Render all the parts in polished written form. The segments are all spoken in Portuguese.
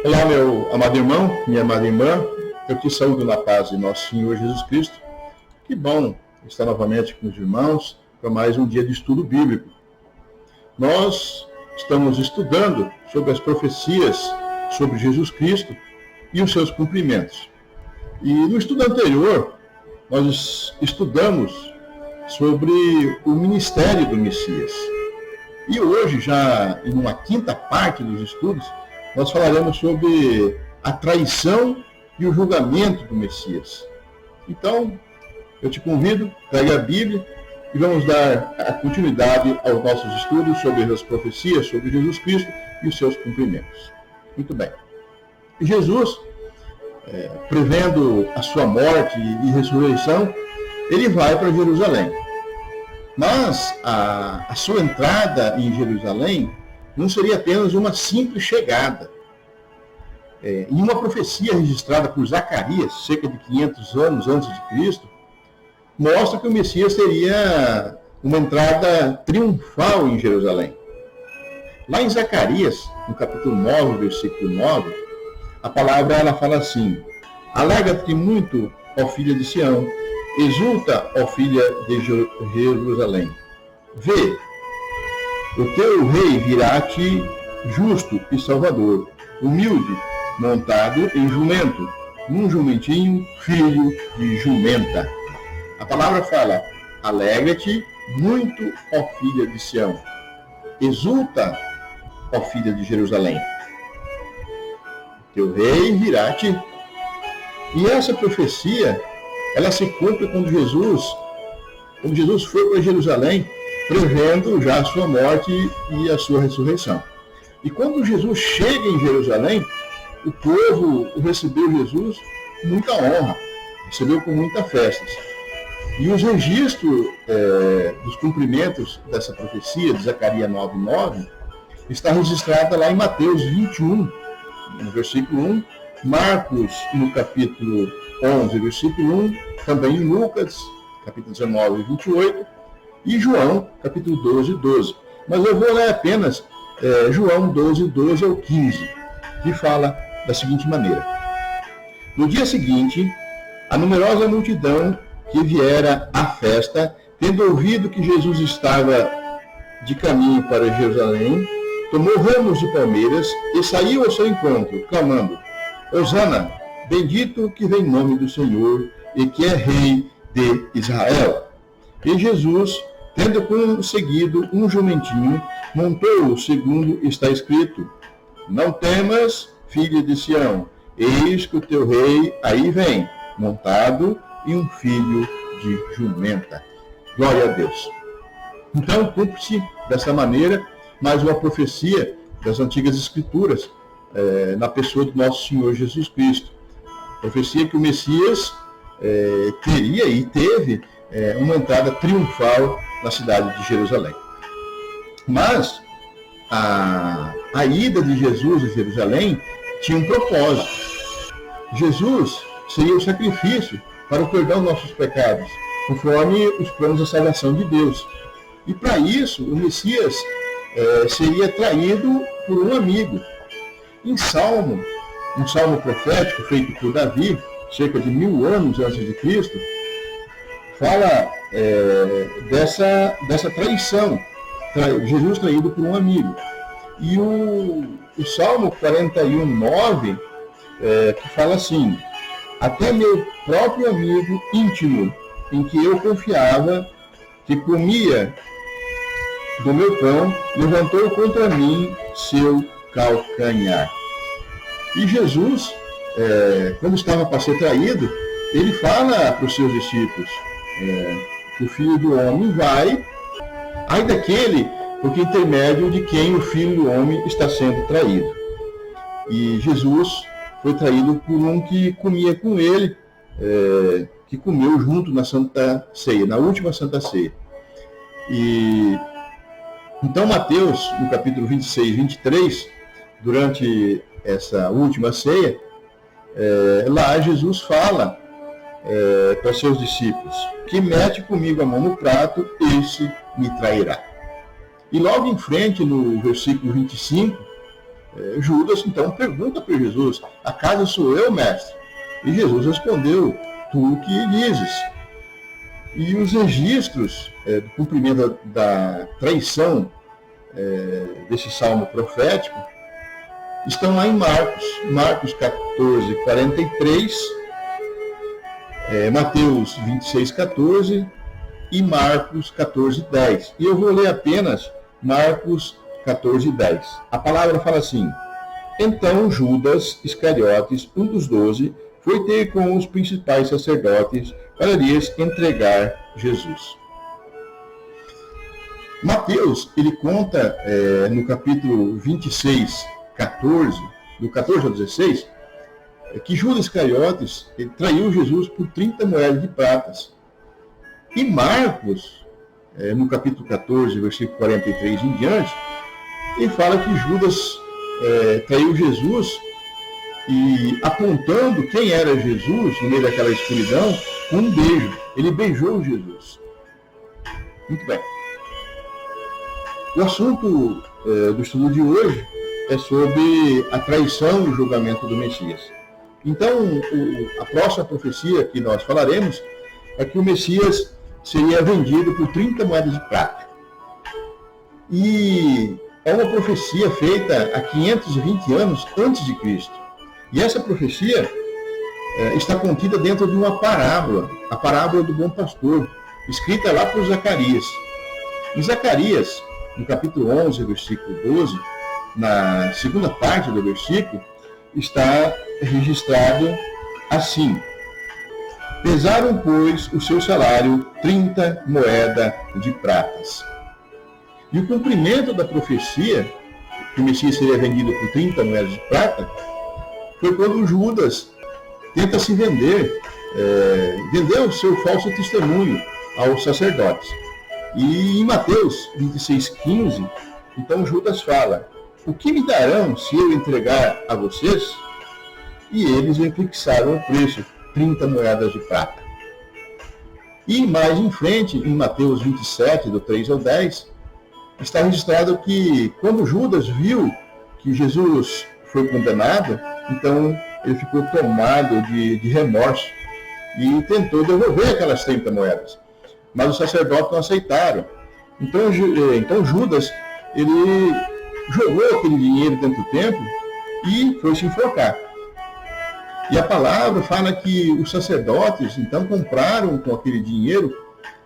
Olá, meu amado irmão, minha amada irmã, eu te saúdo na paz de nosso Senhor Jesus Cristo. Que bom estar novamente com os irmãos para mais um dia de estudo bíblico. Nós estamos estudando sobre as profecias sobre Jesus Cristo e os seus cumprimentos. E no estudo anterior, nós estudamos sobre o ministério do Messias. E hoje, já em uma quinta parte dos estudos, nós falaremos sobre a traição e o julgamento do Messias. Então, eu te convido, pegue a Bíblia e vamos dar a continuidade aos nossos estudos sobre as profecias sobre Jesus Cristo e os seus cumprimentos. Muito bem. Jesus, prevendo a sua morte e ressurreição, ele vai para Jerusalém. Mas a sua entrada em Jerusalém não seria apenas uma simples chegada. Em uma profecia registrada por Zacarias, cerca de 500 anos antes de Cristo, mostra que o Messias teria uma entrada triunfal em Jerusalém. Lá em Zacarias, no capítulo 9, versículo 9, a palavra ela fala assim: Alegra-te muito, ó filha de Sião, exulta, ó filha de Jerusalém. Vê, o teu rei virá-te justo e salvador, humilde, montado em jumento, num jumentinho, filho de jumenta. A palavra fala: alegra-te muito, ó filha de Sião. Exulta, ó filha de Jerusalém. Teu rei virá-te. E essa profecia, ela se cumpre quando Jesus foi para Jerusalém, prevendo já a sua morte e a sua ressurreição. E quando Jesus chega em Jerusalém, o povo recebeu Jesus com muita honra, recebeu com muita festas. E os registros dos cumprimentos dessa profecia, de Zacarias 9:9, está registrada lá em Mateus 21, no versículo 1, Marcos, no capítulo 11, versículo 1, também em Lucas, capítulo 19, 28, e João, capítulo 12. Mas eu vou ler apenas João 12 ao 15, que fala da seguinte maneira: No dia seguinte, a numerosa multidão que viera à festa, tendo ouvido que Jesus estava de caminho para Jerusalém, tomou ramos de palmeiras e saiu ao seu encontro, clamando: Hosana, bendito que vem em nome do Senhor e que é rei de Israel. E Jesus, tendo conseguido um jumentinho, montou-o segundo está escrito: Não temas, filha de Sião, eis que o teu rei aí vem, montado em um filho de jumenta. Glória a Deus. Então, cumpre-se dessa maneira mais uma profecia das antigas Escrituras, na pessoa do nosso Senhor Jesus Cristo. Profecia que o Messias teria e teve uma entrada triunfal na cidade de Jerusalém. Mas a ida de Jesus a Jerusalém tinha um propósito. Jesus seria o sacrifício para o perdão dos nossos pecados, conforme os planos da salvação de Deus. E para isso, o Messias seria traído por um amigo. Em um salmo profético feito por Davi, cerca de 1000 anos antes de Cristo, fala dessa traição, Jesus traído por um amigo. E o Salmo 41:9, que fala assim: Até meu próprio amigo íntimo, em que eu confiava, que comia do meu pão, levantou contra mim seu calcanhar. E Jesus, quando estava para ser traído, ele fala para os seus discípulos que o Filho do Homem vai, ai daquele por intermédio de quem o Filho do Homem está sendo traído. E Jesus foi traído por um que comia com ele, que comeu junto na Santa Ceia, na última Santa Ceia. E então Mateus, no capítulo 26, 23, durante essa última ceia, lá Jesus fala para seus discípulos: que mete comigo a mão no prato, esse me trairá. E logo em frente, no versículo 25, Judas então pergunta para Jesus: acaso sou eu, mestre? E Jesus respondeu: tu o que dizes. E os registros do cumprimento da traição desse salmo profético estão lá em Marcos 14, 43, Mateus 26, 14 e Marcos 14, 10. E eu vou ler apenas Marcos 14, 10. A palavra fala assim: então Judas Iscariotes, um dos 12, foi ter com os principais sacerdotes para lhes entregar Jesus. Mateus, ele conta no capítulo 26, 14, do 14 ao 16, que Judas Iscariotes traiu Jesus por 30 moedas de pratas. E Marcos, no capítulo 14, versículo 43 em diante, ele fala que Judas traiu Jesus e apontando quem era Jesus no meio daquela escuridão, com um beijo. Ele beijou Jesus. Muito bem. O assunto do estudo de hoje é sobre a traição e o julgamento do Messias. Então, a próxima profecia que nós falaremos é que o Messias seria vendido por 30 moedas de prata. E é uma profecia feita há 520 anos antes de Cristo. E essa profecia está contida dentro de uma parábola, a parábola do bom pastor, escrita lá por Zacarias. Em Zacarias, no capítulo 11, versículo 12, na segunda parte do versículo, está registrado assim: pesaram, pois, o seu salário 30 moedas de pratas. E o cumprimento da profecia, que o Messias seria vendido por 30 moedas de prata, foi quando Judas tenta se vender, vendeu o seu falso testemunho aos sacerdotes. E em Mateus 26, 15, então Judas fala: o que me darão se eu entregar a vocês? E eles fixaram o preço, 30 moedas de prata. E mais em frente, em Mateus 27, do 3 ao 10, está registrado que quando Judas viu que Jesus foi condenado, então ele ficou tomado de remorso e tentou devolver aquelas 30 moedas. Mas os sacerdotes não aceitaram. Então Judas, ele jogou aquele dinheiro dentro do templo e foi se enforcar. E a palavra fala que os sacerdotes, então, compraram com aquele dinheiro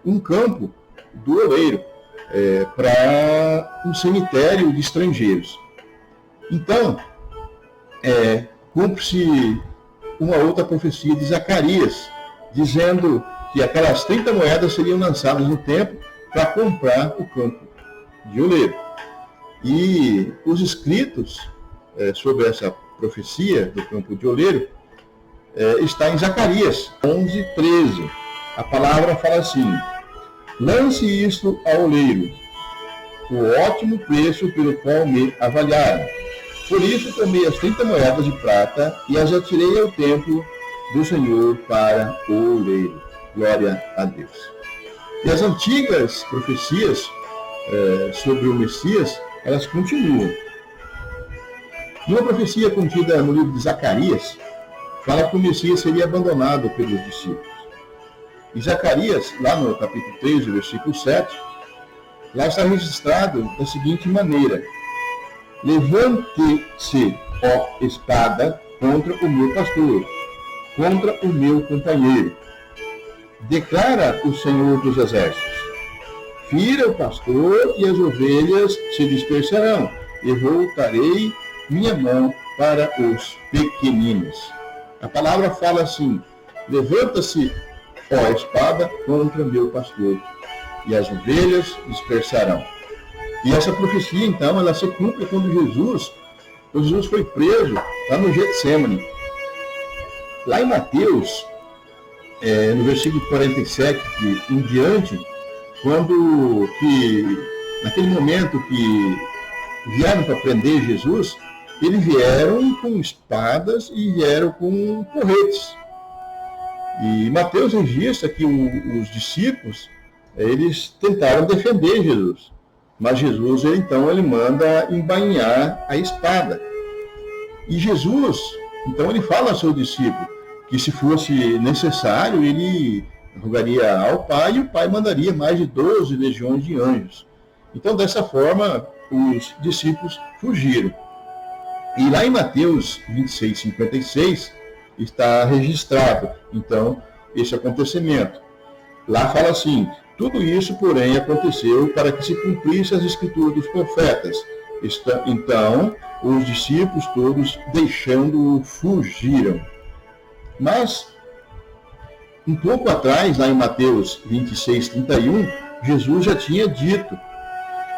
um campo do oleiro para um cemitério de estrangeiros. Então, cumpre-se uma outra profecia de Zacarias, dizendo que aquelas 30 moedas seriam lançadas no templo para comprar o campo de oleiro. E os escritos sobre essa profecia do campo de oleiro está em Zacarias 11, 13. A palavra fala assim: lance isto ao oleiro, o ótimo preço pelo qual me avaliaram. Por isso tomei as 30 moedas de prata e as atirei ao templo do Senhor para o oleiro. Glória a Deus. E as antigas profecias sobre o Messias, elas continuam. Uma profecia contida no livro de Zacarias fala que o Messias seria abandonado pelos discípulos. E Zacarias, lá no capítulo 13, versículo 7, lá está registrado da seguinte maneira: levante-se, ó espada, contra o meu pastor, contra o meu companheiro. Declara o Senhor dos Exércitos: fira o pastor e as ovelhas se dispersarão, e voltarei minha mão para os pequeninos. A palavra fala assim: levanta-se, ó espada, contra meu pastor, e as ovelhas dispersarão. E essa profecia, então, ela se cumpre quando Jesus foi preso lá no Getsemane. Lá em Mateus, no versículo 47 em diante, naquele momento que vieram para prender Jesus, eles vieram com espadas e vieram com porretes. E Mateus registra que os discípulos, eles tentaram defender Jesus. Mas Jesus, ele manda embainhar a espada. E Jesus, então ele fala ao seu discípulo que se fosse necessário, ele rogaria ao Pai e o Pai mandaria mais de 12 legiões de anjos. Então, dessa forma, os discípulos fugiram. E lá em Mateus 26, 56, está registrado, então, esse acontecimento. Lá fala assim: tudo isso, porém, aconteceu para que se cumprisse as escrituras dos profetas. Então, os discípulos todos, deixando-o, fugiram. Mas, um pouco atrás, lá em Mateus 26, 31, Jesus já tinha dito: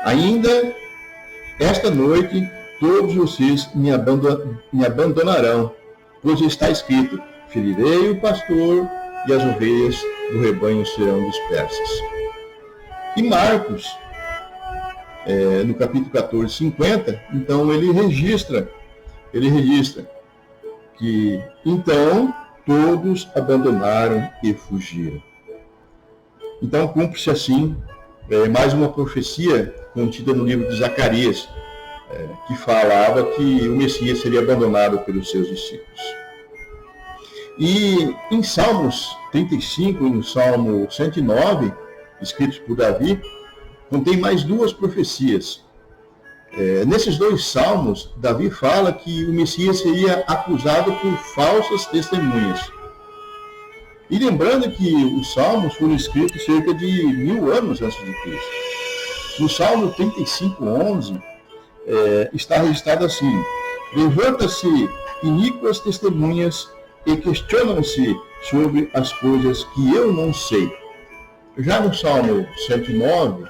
ainda esta noite todos vocês me abandonarão, pois está escrito: ferirei o pastor e as ovelhas do rebanho serão dispersas. E Marcos, no capítulo 14, 50, então ele registra que então todos abandonaram e fugiram. Então cumpre-se assim mais uma profecia contida no livro de Zacarias, que falava que o Messias seria abandonado pelos seus discípulos. E em Salmos 35 e no Salmo 109, escritos por Davi, contém mais duas profecias. Nesses dois salmos, Davi fala que o Messias seria acusado por falsas testemunhas. E lembrando que os salmos foram escritos cerca de 1000 anos antes de Cristo. No Salmo 35, 11, está registrado assim: levanta-se iníquas testemunhas e questionam-se sobre as coisas que eu não sei. Já no Salmo 109,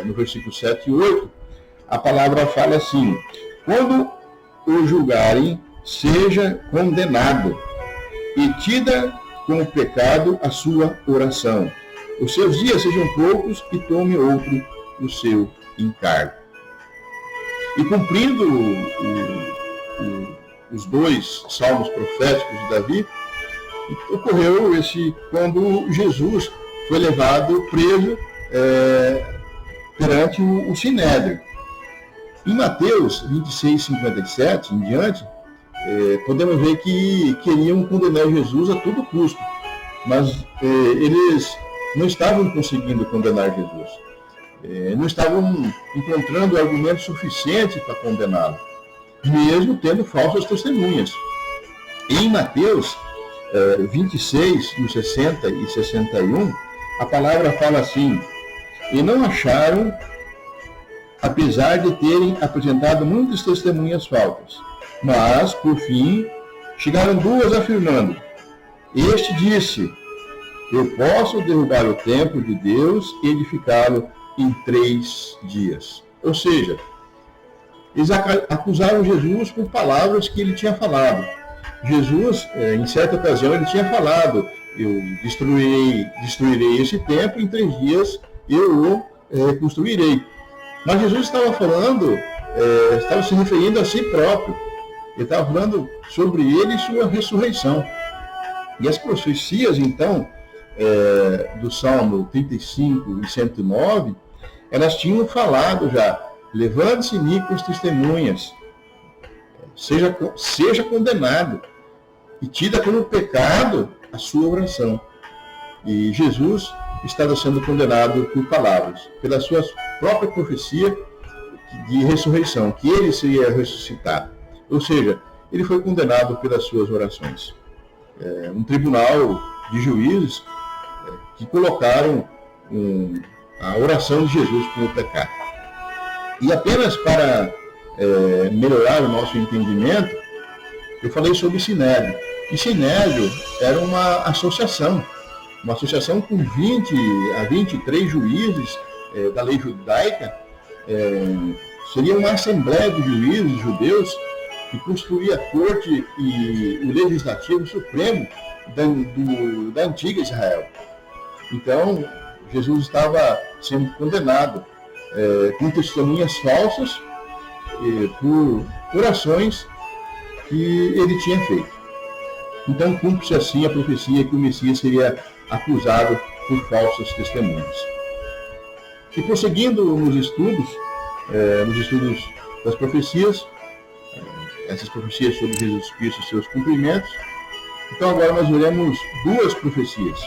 no versículo 7 e 8, a palavra fala assim: quando o julgarem, seja condenado, e tida como pecado a sua oração. Os seus dias sejam poucos e tome outro o seu encargo. E cumprindo os dois salmos proféticos de Davi, ocorreu quando Jesus foi levado preso perante o Sinédrio. Em Mateus 26, 57 em diante, podemos ver que queriam condenar Jesus a todo custo, mas eles não estavam conseguindo condenar Jesus. Não estavam encontrando argumentos suficientes para condená-lo, mesmo tendo falsas testemunhas. E em Mateus 26, no 60 e 61, a palavra fala assim: e não acharam, apesar de terem apresentado muitas testemunhas falsas. Mas, por fim, chegaram duas afirmando: este disse, eu posso derrubar o templo de Deus e edificá-lo em 3 dias. Ou seja, eles acusaram Jesus por palavras que ele tinha falado. Jesus, em certa ocasião, ele tinha falado: eu destruirei esse templo, em 3 dias eu o reconstruirei. Mas Jesus estava falando, estava se referindo a si próprio. Ele estava falando sobre ele e sua ressurreição. E as profecias, então, do Salmo 35 e 109, elas tinham falado já: levante-se iníquas testemunhas, seja condenado, e tida como pecado a sua oração. E Jesus estava sendo condenado por palavras, pela sua própria profecia de ressurreição, que ele seria ressuscitado. Ou seja, ele foi condenado pelas suas orações. Um tribunal de juízes que colocaram a oração de Jesus como pecado. E apenas para melhorar o nosso entendimento, eu falei sobre Sinédrio. E Sinédrio era uma associação com 20 a 23 juízes da lei judaica. Seria uma assembleia de juízes judeus que construía a corte e o legislativo supremo da antiga Israel. Então, Jesus estava sendo condenado com testemunhas falsas por orações que ele tinha feito. Então, cumpre-se assim a profecia que o Messias seria acusado por falsas testemunhas. E prosseguindo nos estudos das profecias, essas profecias sobre Jesus Cristo e seus cumprimentos. Então agora nós veremos duas profecias.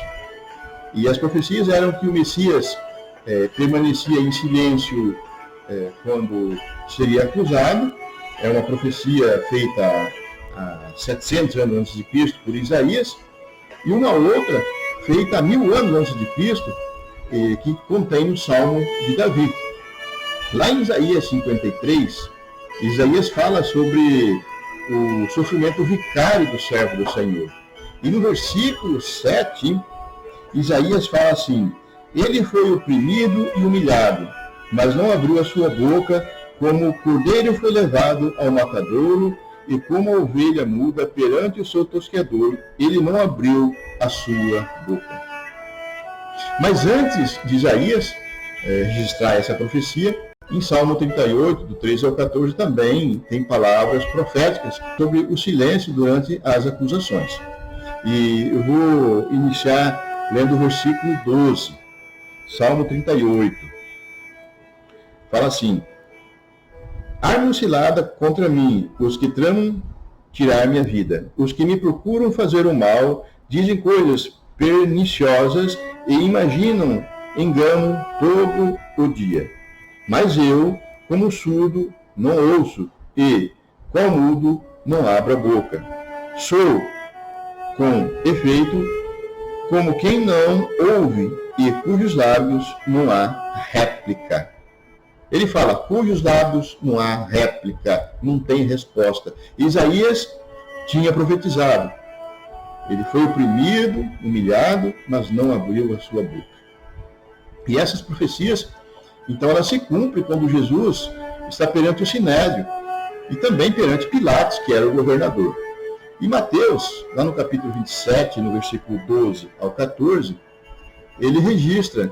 E as profecias eram que o Messias permanecia em silêncio quando seria acusado. É uma profecia feita há 700 anos antes de Cristo por Isaías, e uma outra feita há 1000 anos antes de Cristo, que contém o Salmo de Davi. Lá em Isaías 53, Isaías fala sobre o sofrimento vicário do servo do Senhor. E no versículo 7, Isaías fala assim: ele foi oprimido e humilhado, mas não abriu a sua boca, como o cordeiro foi levado ao matadouro, e como a ovelha muda perante o seu tosqueador, ele não abriu a sua boca. Mas antes de Isaías registrar essa profecia, em Salmo 38, do 13 ao 14, também tem palavras proféticas sobre o silêncio durante as acusações. E eu vou iniciar lendo o versículo 12, Salmo 38. Fala assim: armam cilada contra mim os que tramam tirar minha vida. Os que me procuram fazer o mal dizem coisas perniciosas e imaginam engano todo o dia. Mas eu, como surdo, não ouço, e, qual mudo, não abro a boca. Sou, com efeito, como quem não ouve, e cujos lábios não há réplica. Ele fala, cujos lábios não há réplica, não tem resposta. Isaías tinha profetizado. Ele foi oprimido, humilhado, mas não abriu a sua boca. E essas profecias, então, elas se cumprem quando Jesus está perante o Sinédrio e também perante Pilatos, que era o governador. E Mateus, lá no capítulo 27, no versículo 12 ao 14, ele registra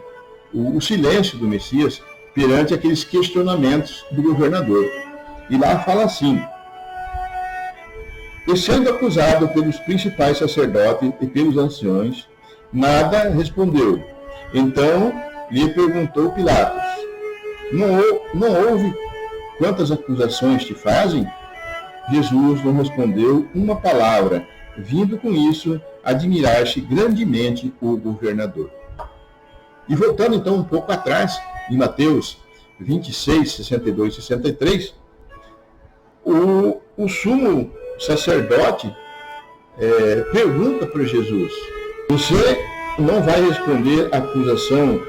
o silêncio do Messias perante aqueles questionamentos do governador. E lá fala assim: e sendo acusado pelos principais sacerdotes e pelos anciões, nada respondeu. Então lhe perguntou Pilatos: não houve quantas acusações te fazem? Jesus não respondeu uma palavra, vindo com isso admirar-se grandemente o governador. E voltando então um pouco atrás, em Mateus 26, 62 e 63, o sumo sacerdote pergunta para Jesus: você não vai responder a acusação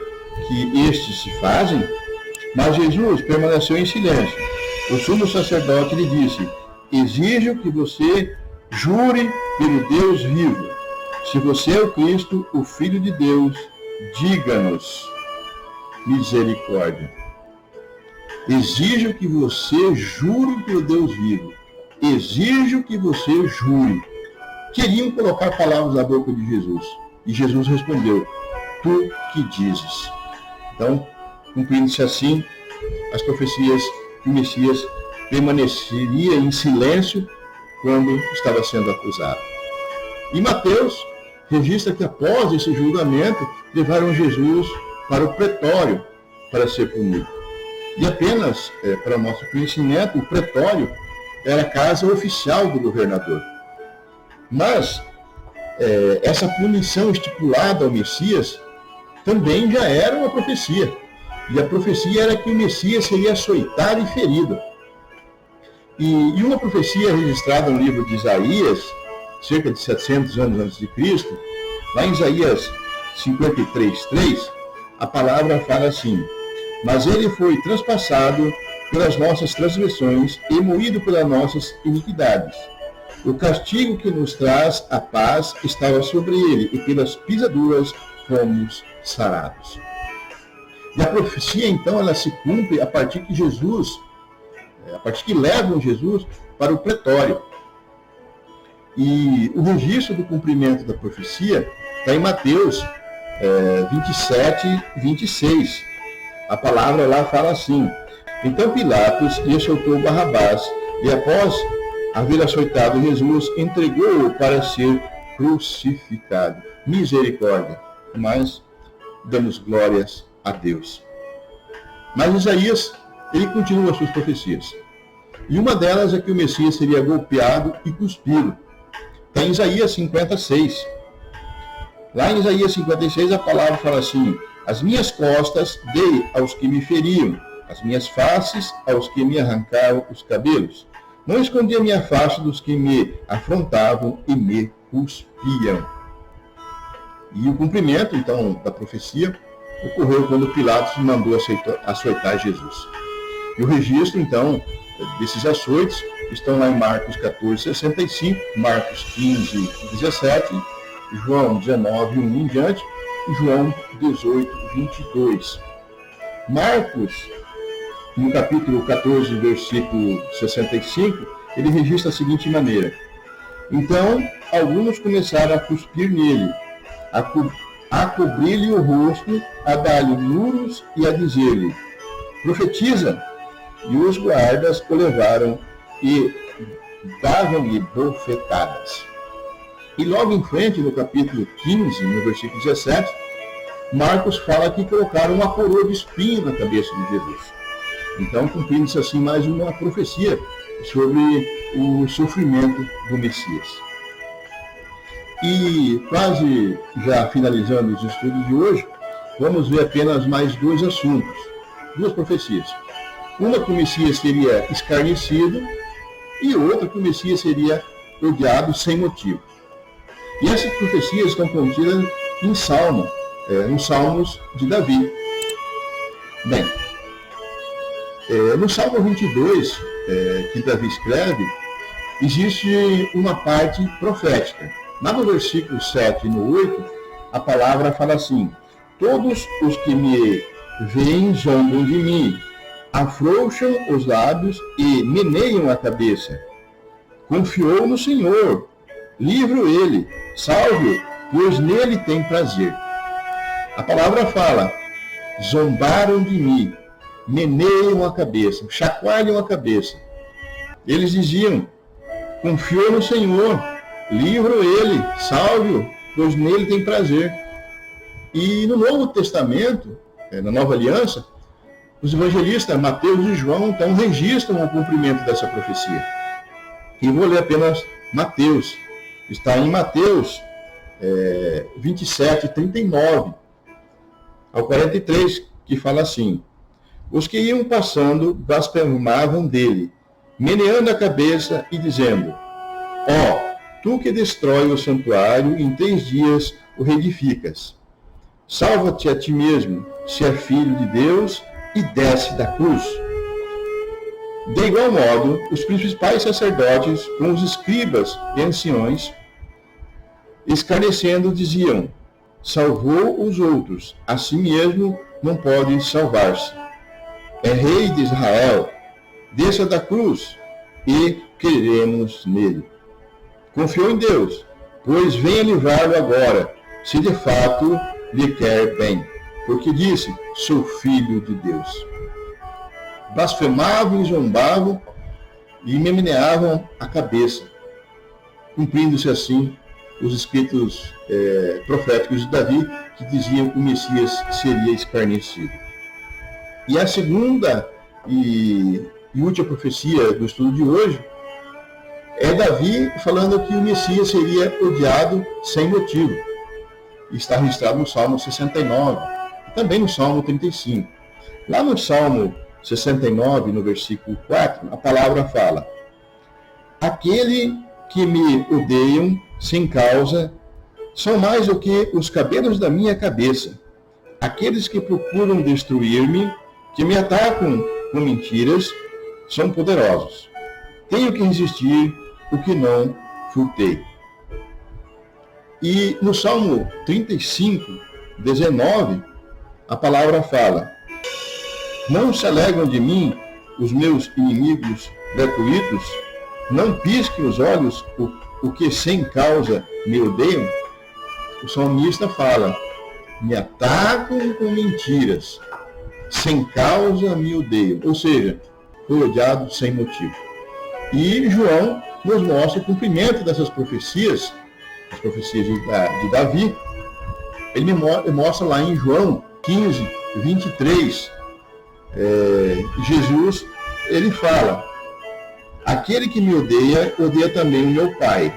que estes se fazem? Mas Jesus permaneceu em silêncio. O sumo sacerdote lhe disse: exijo que você jure pelo Deus vivo. Se você é o Cristo, o Filho de Deus, diga-nos misericórdia. Exijo que você jure pelo Deus vivo. Exijo que você jure. Queriam colocar palavras na boca de Jesus. E Jesus respondeu: tu que dizes. Então, cumprindo-se assim as profecias que o Messias permaneceria em silêncio quando estava sendo acusado. E Mateus registra que após esse julgamento, levaram Jesus para o pretório para ser punido. E apenas, para nosso conhecimento, o pretório era a casa oficial do governador. Mas essa punição estipulada ao Messias também já era uma profecia. E a profecia era que o Messias seria açoitado e ferido. E uma profecia registrada no livro de Isaías, cerca de 700 anos antes de Cristo, lá em Isaías 53:3, a palavra fala assim: mas ele foi transpassado pelas nossas transgressões e moído pelas nossas iniquidades. O castigo que nos traz a paz estava sobre ele, e pelas pisaduras fomos sarados. E a profecia, então, ela se cumpre a partir que levam Jesus para o pretório. E o registro do cumprimento da profecia está em Mateus 27:26. A palavra lá fala assim: então Pilatos lhe soltou Barrabás, e após haver açoitado Jesus, entregou-o para ser crucificado. Misericórdia. Mas damos glórias a Deus. Mas Isaías, ele continua as suas profecias. E uma delas é que o Messias seria golpeado e cuspido. Está em Isaías 56. Lá em Isaías 56 a palavra fala assim: as minhas costas dei aos que me feriam, as minhas faces aos que me arrancaram os cabelos. Não escondi a minha face dos que me afrontavam e me cuspiam. E o cumprimento, então, da profecia ocorreu quando Pilatos mandou açoitar Jesus. E o registro, então, desses açoites estão lá em Marcos 14, 65, Marcos 15, 17, João 19, 1 em diante, e João 18, 22. Marcos, no capítulo 14, versículo 65, ele registra da seguinte maneira: então, alguns começaram a cuspir nele, a cobrir-lhe o rosto, a dar-lhe muros e a dizer-lhe: profetiza. E os guardas o levaram e davam-lhe bofetadas. E logo em frente, no capítulo 15, no versículo 17, Marcos fala que colocaram uma coroa de espinho na cabeça de Jesus. Então, cumprindo-se assim mais uma profecia sobre o sofrimento do Messias. E quase já finalizando os estudos de hoje, vamos ver apenas mais dois assuntos, duas profecias. Uma que o Messias seria escarnecido e outra que o Messias seria odiado sem motivo. E essas profecias estão contidas em Salmo, nos Salmos de Davi. Bem, no Salmo 22, que Davi escreve, existe uma parte profética. Lá no versículo 7 e no 8, a palavra fala assim: todos os que me veem zombam de mim, afrouxam os lábios e meneiam a cabeça. Confiou no Senhor, livre-o ele, salve-o, pois nele tem prazer. A palavra fala: zombaram de mim, meneiam a cabeça, chacoalham a cabeça. Eles diziam: confiou no Senhor, livre-o ele, salve-o, pois nele tem prazer. E no Novo Testamento, na Nova Aliança, os evangelistas Mateus e João então registram o cumprimento dessa profecia. E vou ler apenas Mateus. Está em Mateus 27, 39 ao 43, que fala assim: os que iam passando blasfemavam dele, meneando a cabeça e dizendo: ó, tu que destrói o santuário, em 3 dias o reedificas. Salva-te a ti mesmo, se é filho de Deus, e desce da cruz. De igual modo, os principais sacerdotes, com os escribas e anciões, escarnecendo, diziam: salvou os outros, a si mesmo não pode salvar-se. É rei de Israel, desça da cruz, e creremos nele. Confiou em Deus, pois venha livrá-lo agora, se de fato lhe quer bem, porque disse: sou filho de Deus. Blasfemavam e zombavam e meneavam a cabeça, cumprindo-se assim os escritos proféticos de Davi, que diziam que o Messias seria escarnecido. E a segunda e última profecia do estudo de hoje é Davi falando que o Messias seria odiado sem motivo. Está registrado no Salmo 69 e também no Salmo 35. Lá no Salmo 69, no versículo 4, a palavra fala: aquele que me odeiam sem causa são mais do que os cabelos da minha cabeça. Aqueles que procuram destruir-me, que me atacam com mentiras, são poderosos. Tenho que resistir o que não furtei. E no Salmo 35, 19, a palavra fala: não se alegram de mim os meus inimigos gratuitos, não pisquem os olhos o que sem causa me odeiam. O salmista fala: me atacam com mentiras, sem causa me odeiam. Ou seja, foi odiado sem motivo. E João nos mostra o cumprimento dessas profecias, as profecias de Davi. Ele mostra lá em João 15, 23, Jesus, ele fala: aquele que me odeia, odeia também o meu Pai.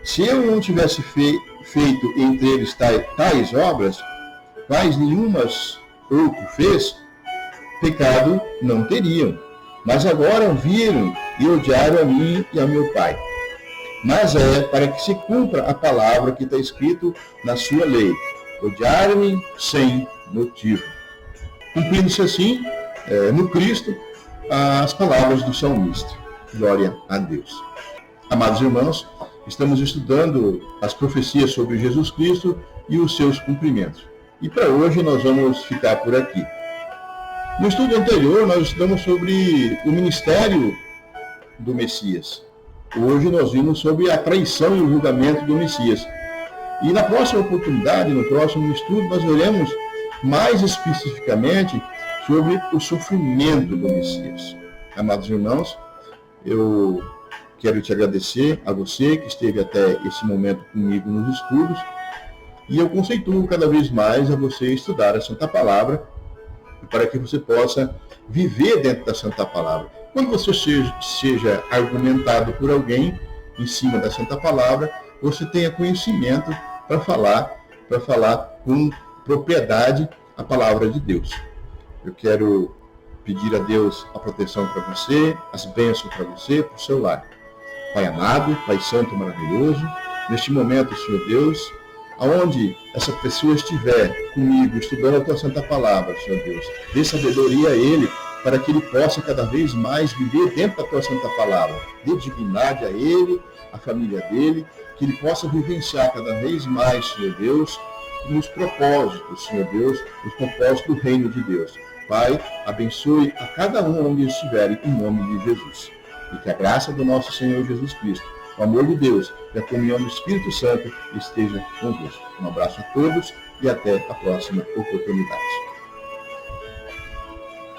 Se eu não tivesse feito entre eles tais obras, quais nenhumas outro fez, pecado não teriam. Mas agora viram e odiaram a mim e ao meu Pai. Mas é para que se cumpra a palavra que está escrito na sua lei. Odiaram-me sem motivo. Cumprindo-se assim, no Cristo, as palavras do salmista. Glória a Deus. Amados irmãos, estamos estudando as profecias sobre Jesus Cristo e os seus cumprimentos. E para hoje nós vamos ficar por aqui. No estudo anterior, nós estudamos sobre o ministério do Messias. Hoje nós vimos sobre a traição e o julgamento do Messias. E na próxima oportunidade, no próximo estudo, nós veremos mais especificamente sobre o sofrimento do Messias. Amados irmãos, eu quero te agradecer a você que esteve até esse momento comigo nos estudos. E eu conceituo cada vez mais a você estudar a Santa Palavra, para que você possa viver dentro da Santa Palavra. Quando você seja argumentado por alguém em cima da Santa Palavra, você tenha conhecimento para falar com propriedade a palavra de Deus. Eu quero pedir a Deus a proteção para você, as bênçãos para você, para o seu lar. Pai amado, Pai santo maravilhoso, neste momento, Senhor Deus, aonde essa pessoa estiver comigo, estudando a Tua Santa Palavra, Senhor Deus, dê sabedoria a ele, para que ele possa cada vez mais viver dentro da Tua Santa Palavra. Dê dignidade a ele, a família dele, que ele possa vivenciar cada vez mais, Senhor Deus, nos propósitos, Senhor Deus, nos propósitos do reino de Deus. Pai, abençoe a cada um onde estiverem, em nome de Jesus. E que a graça do nosso Senhor Jesus Cristo, o amor de Deus e a comunhão do Espírito Santo esteja convosco. Um abraço a todos e até a próxima oportunidade.